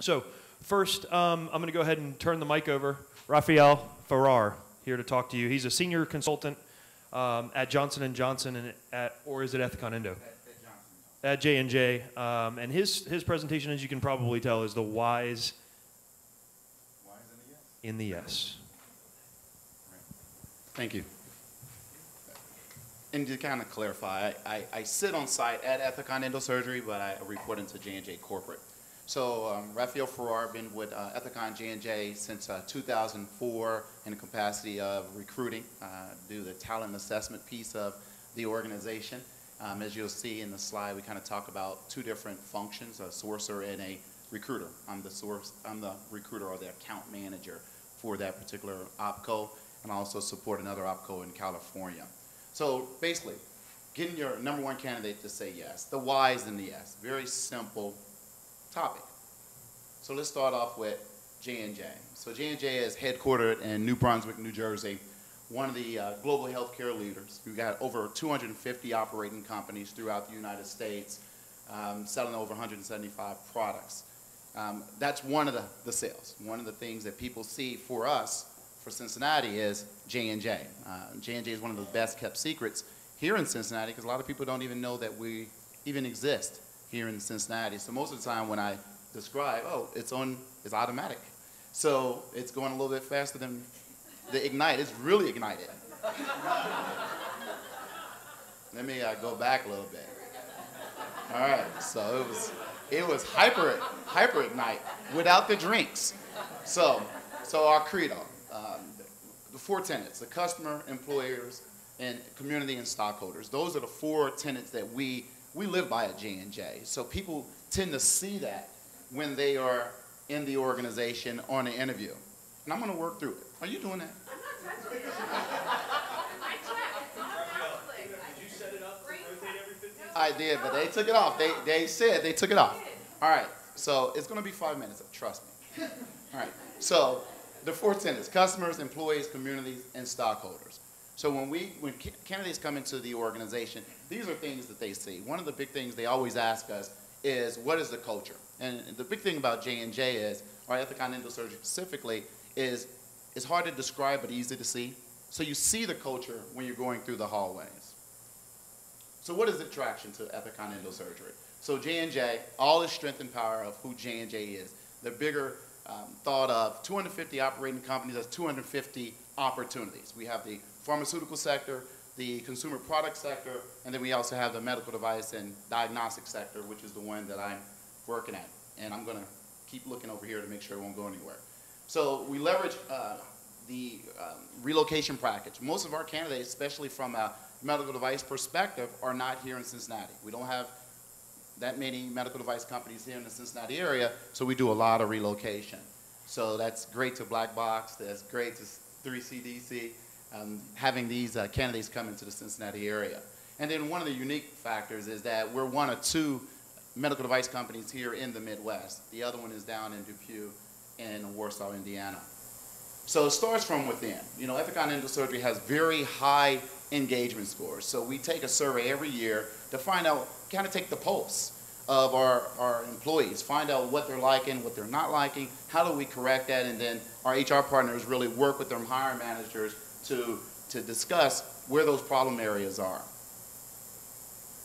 So first, I'm going to go ahead and turn the mic over. Ralphfiel Farrar here to talk to you. He's a senior consultant at Johnson & Johnson or is it Ethicon Endo? At J&J. And his presentation, as you can probably tell, is the whys in the yes. Thank you. And to kind of clarify, I sit on site at Ethicon Endo-Surgery, but I report into J&J corporate. So Ralphfiel Farrar, been with Ethicon J&J since 2004 in the capacity of recruiting, do the talent assessment piece of the organization. As you'll see in the slide, we kind of talk about two different functions, a sourcer and a recruiter. I'm the recruiter or the account manager for that particular OPCO, and I also support another OPCO in California. So basically, getting your number one candidate to say yes, the whys in the yes, very simple topic. So let's start off with J&J. So J&J is headquartered in New Brunswick, New Jersey, one of the global healthcare leaders. We've got over 250 operating companies throughout the United States, selling over 175 products. That's one of the sales. One of the things that people see for us, for Cincinnati, is J&J. J&J is one of the best kept secrets here in Cincinnati because a lot of people don't even know that we even exist here in Cincinnati. So most of the time when I describe, oh, it's automatic. So it's going a little bit faster than the Ignite. It's really ignited. Let me go back a little bit. All right, so it was hyper Ignite without the drinks. So our credo, the four tenets, the customer, employers, and community and stockholders. Those are the four tenets that we live by at J&J. So people tend to see that when they are in the organization on an interview. And I'm going to work through it. Are you doing that? I'm not touching it. I checked. Did you set it up to rotate every 15 seconds? I did, but they took it off. They said they took it off. All right, so it's going to be 5 minutes, trust me. All right, so the four tenets, customers, employees, communities, and stockholders. So when candidates come into the organization, these are things that they see. One of the big things they always ask us is, what is the culture? And the big thing about J&J is, or Ethicon Endo-Surgery specifically, is it's hard to describe but easy to see. So you see the culture when you're going through the hallways. So what is the attraction to Ethicon Endo-Surgery? So J&J, all the strength and power of who J&J is, the bigger thought of 250 operating companies, that's 250 opportunities. We have the pharmaceutical sector, the consumer product sector, and then we also have the medical device and diagnostic sector, which is the one that I'm working at. And I'm going to keep looking over here to make sure it won't go anywhere. So we leverage the relocation package. Most of our candidates, especially from a medical device perspective, are not here in Cincinnati. We don't have that many medical device companies here in the Cincinnati area, so we do a lot of relocation. So that's great to Black Box, that's great to 3CDC, having these candidates come into the Cincinnati area. And then one of the unique factors is that we're one of two medical device companies here in the Midwest. The other one is down in Depew in Warsaw, Indiana. So it starts from within. You know, Ethicon Endo-Surgery has very high engagement scores. So we take a survey every year to find out, kind of take the pulse of our employees, find out what they're liking, what they're not liking, how do we correct that, and then our HR partners really work with their hiring managers to discuss where those problem areas are.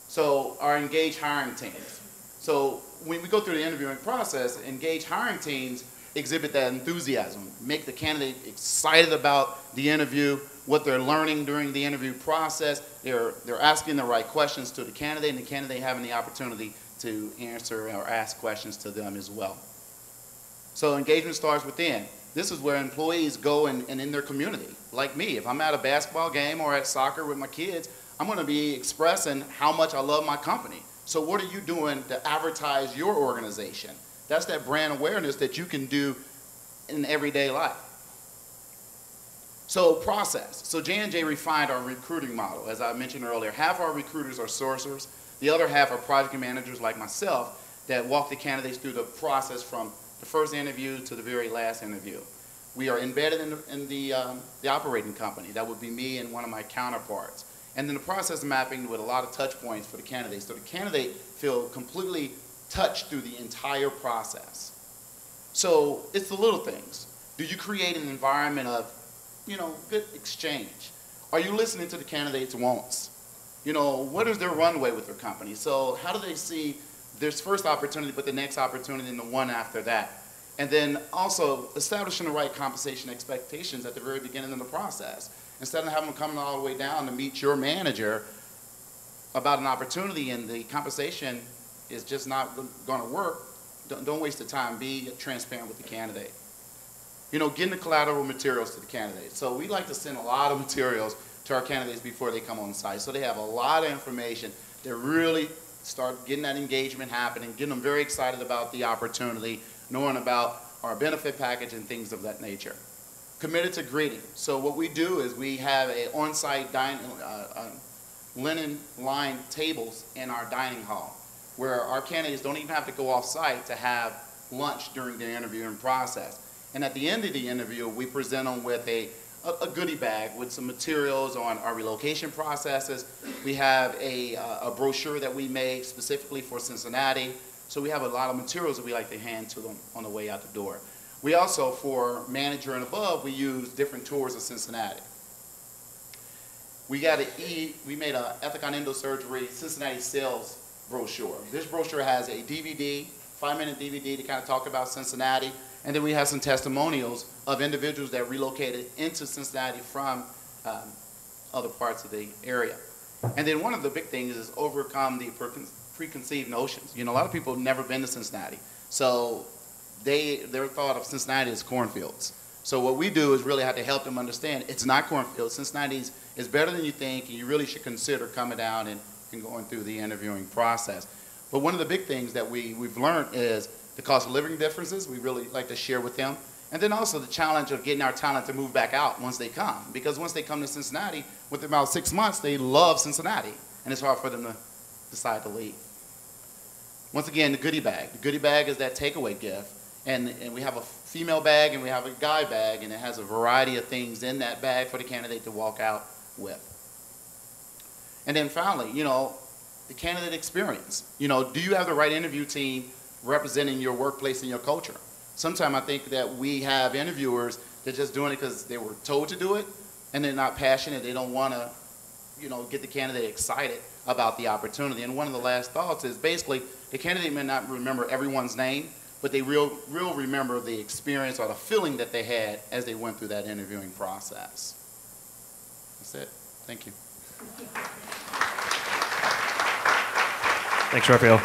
So our engaged hiring teams. So when we go through the interviewing process, engaged hiring teams exhibit that enthusiasm, make the candidate excited about the interview, what they're learning during the interview process. They're asking the right questions to the candidate, and the candidate having the opportunity to answer or ask questions to them as well. So engagement starts within. This is where employees go and in their community. Like me, if I'm at a basketball game or at soccer with my kids, I'm going to be expressing how much I love my company. So what are you doing to advertise your organization? That's that brand awareness that you can do in everyday life. So process. So J&J refined our recruiting model. As I mentioned earlier, half our recruiters are sourcers. The other half are project managers like myself that walk the candidates through the process from the first interview to the very last interview. We are embedded in the operating company. That would be me and one of my counterparts. And then the process mapping with a lot of touch points for the candidates. So the candidate feel completely touched through the entire process. So it's the little things. Do you create an environment of, good exchange? Are you listening to the candidates' wants? What is their runway with their company? So how do they see this first opportunity, but the next opportunity and the one after that? And then also establishing the right compensation expectations at the very beginning of the process. Instead of having them coming all the way down to meet your manager about an opportunity and the compensation is just not going to work, don't waste the time. Be transparent with the candidate. Getting the collateral materials to the candidates. So we like to send a lot of materials to our candidates before they come on site. So they have a lot of information that really start getting that engagement happening, getting them very excited about the opportunity, knowing about our benefit package and things of that nature. Committed to greeting. So what we do is we have an on-site linen-lined tables in our dining hall where our candidates don't even have to go off-site to have lunch during their interviewing process. And at the end of the interview, we present them with a goodie bag with some materials on our relocation processes. We have a brochure that we made specifically for Cincinnati. So we have a lot of materials that we like to hand to them on the way out the door. We also, for manager and above, we use different tours of Cincinnati. We made an Ethicon Endo-Surgery Cincinnati sales brochure. This brochure has a DVD, 5-minute DVD to kind of talk about Cincinnati. And then we have some testimonials of individuals that relocated into Cincinnati from other parts of the area. And then one of the big things is overcome the preconceived notions. A lot of people have never been to Cincinnati. So their thought of Cincinnati is cornfields. So what we do is really have to help them understand it's not cornfields. Cincinnati is better than you think, and you really should consider coming down and going through the interviewing process. But one of the big things that we've learned is the cost of living differences. We really like to share with them. And then also the challenge of getting our talent to move back out once they come. Because once they come to Cincinnati, within about 6 months, they love Cincinnati. And it's hard for them to decide to leave. Once again, the goodie bag. The goodie bag is that takeaway gift. And we have a female bag and we have a guy bag. And it has a variety of things in that bag for the candidate to walk out with. And then finally, the candidate experience. Do you have the right interview team representing your workplace and your culture? Sometimes I think that we have interviewers that are just doing it because they were told to do it, and they're not passionate. They don't want to, get the candidate excited about the opportunity. And one of the last thoughts is basically the candidate may not remember everyone's name, but they real remember the experience or the feeling that they had as they went through that interviewing process. That's it. Thank you. Thanks, Ralphfiel.